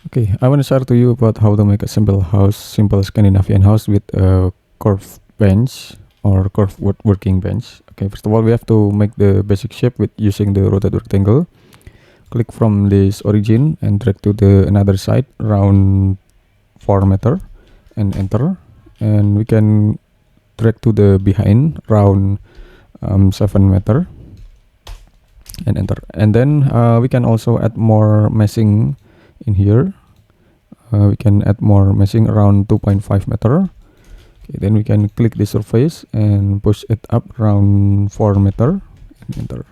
Okay, I want to share to you about how to make a simple Scandinavian house with a curved bench or curved woodworking bench. Okay, first of all, we have to make the basic shape with using the rotate rectangle. Click from this origin and drag to the another side around 4 meter and enter. And we can drag to the behind around 7 meter and enter. And then we can also add more meshing in here. We can add more meshing around 2.5 meter. Okay, then we can click the surface and push it up around 4 meter and enter.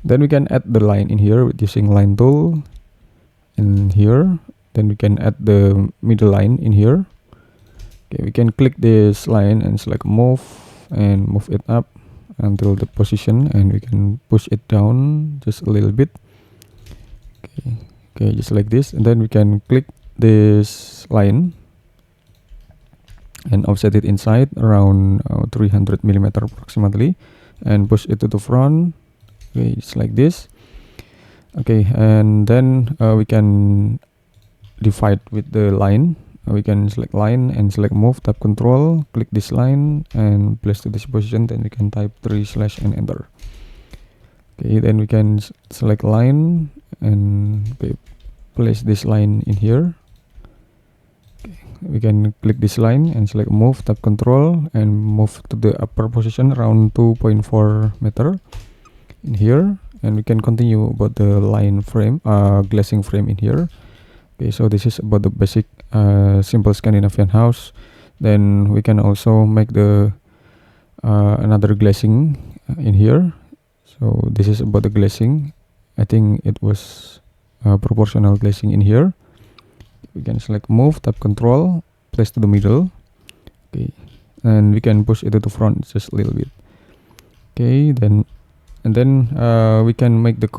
Then we can add the line in here with using line tool in here. Then we can add the middle line in here. Okay, we can click this line and select move and move it up until the position, and we can push it down just a little bit. Okay, just like this, and then we can click this line and offset it inside around 300 millimeter approximately, and push it to the front. Okay, just like this. Okay, and then we can divide with the line. We can select line and select move, tap control, click this line and place to this position. Then we can type 3/ and enter. Okay, then we can select line and place this line in here. Okay, we can click this line and select move, tap control and move to the upper position around 2.4 meter in here. And we can continue about the line frame, glazing frame in here. Okay, so this is about the basic simple Scandinavian house. Then we can also make the another glazing in here. So this is about the glazing. I think it was proportional glazing in here. We can select move, tap control, place to the middle. Okay, and we can push it to the front just a little bit. Okay, then we can make the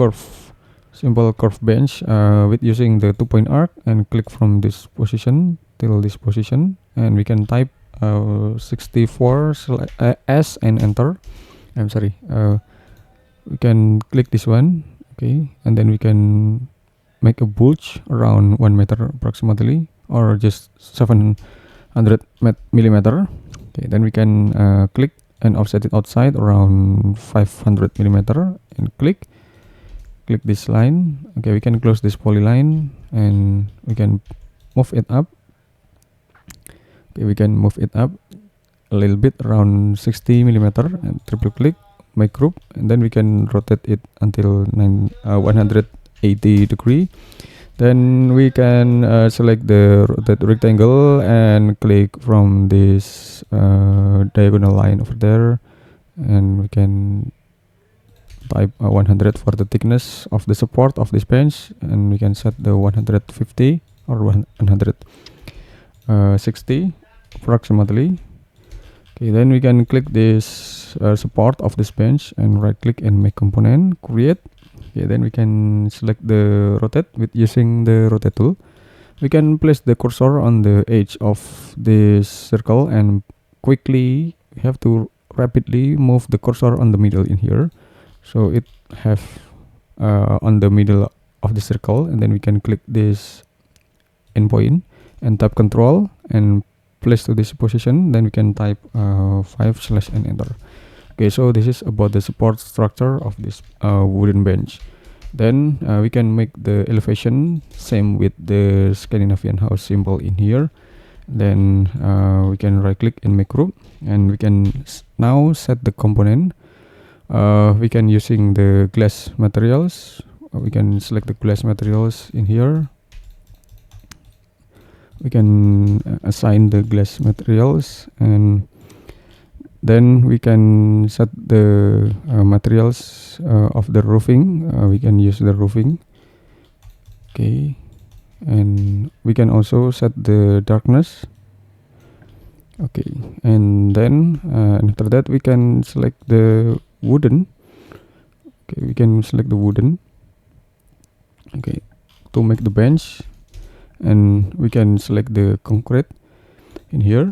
simple curve bench with using the 2-point arc, and click from this position till this position, and we can type 64 S and enter. I'm sorry, we can click this one. Okay, and then we can make a bulge around 1 meter approximately, or just 700 millimeter. Okay, then we can click and offset it outside around 500 millimeter and click this line. Okay, we can close this polyline and we can move it up. Okay, we can move it up a little bit around 60 millimeter and triple click, make group, and then we can rotate it until 180 degree. Then we can select the rotate rectangle and click from this diagonal line over there, and we can type 100 for the thickness of the support of this bench, and we can set the 150 or 160 approximately. Okay, then we can click this support of this bench and right click and make component, create. Okay, then we can select the rotate with using the rotate tool. We can place the cursor on the edge of this circle and quickly we have to rapidly move the cursor on the middle in here, so it have on the middle of the circle, and then we can click this endpoint and tap control and place to this position. Then we can type 5/ and enter. Okay, so this is about the support structure of this wooden bench. Then we can make the elevation same with the Scandinavian house symbol in here. Then we can right click and make group, and we can now set the component. We can using the glass materials. We can select the glass materials in here. We can assign the glass materials, and then we can set the materials of the roofing. We can use the roofing. Okay, and we can also set the darkness. Okay, and then after that we can select the wooden. Okay, we can select the wooden. Okay, to make the bench, and we can select the concrete in here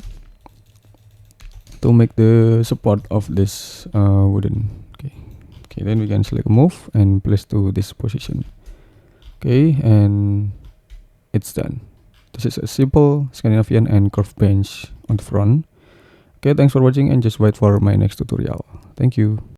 to make the support of this wooden. Okay, then we can select move and place to this position. Okay, and it's done. This is a simple Scandinavian and curved bench on the front. Okay, thanks for watching and just wait for my next tutorial. Thank you.